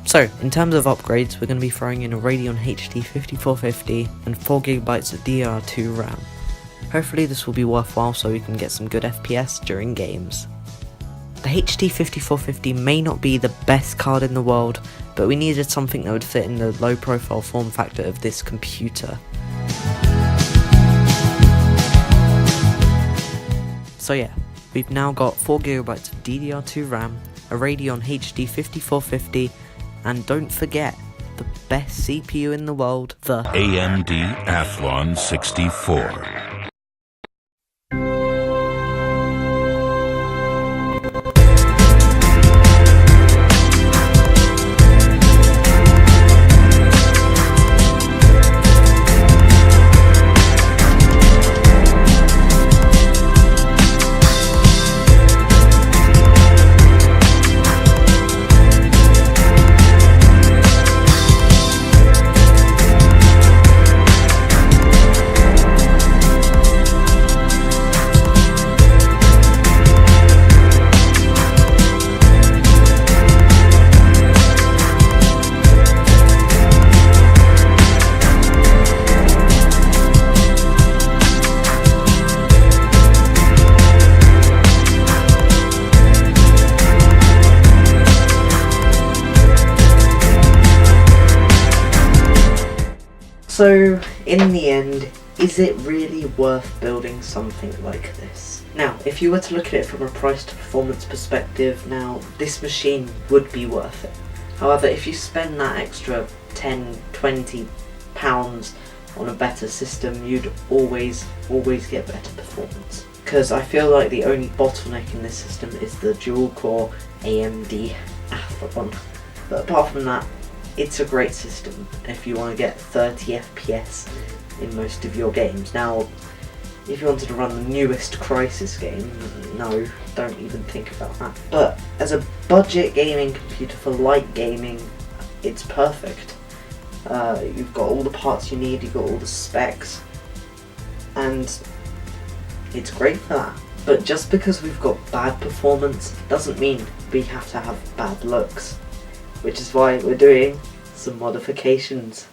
So, in terms of upgrades, we're going to be throwing in a Radeon HD 5450 and 4GB of DDR2 RAM. Hopefully this will be worthwhile so we can get some good FPS during games. The HD 5450 may not be the best card in the world, but we needed something that would fit in the low profile form factor of this computer. So yeah, we've now got 4GB of DDR2 RAM, a Radeon HD 5450, and don't forget, the best CPU in the world, the AMD Athlon 64. So, in the end, is it really worth building something like this? Now, if you were to look at it from a price to performance perspective, now, this machine would be worth it. However, if you spend that extra 10, 20 pounds on a better system, you'd always get better performance. Because I feel like the only bottleneck in this system is the dual-core AMD Athlon. But apart from that, it's a great system if you want to get 30 FPS in most of your games. Now, if you wanted to run the newest Crysis game, no, don't even think about that. But as a budget gaming computer for light gaming, it's perfect. You've got all the parts you need, you've got all the specs, and it's great for that. But just because we've got bad performance doesn't mean we have to have bad looks. Which is why we're doing some modifications.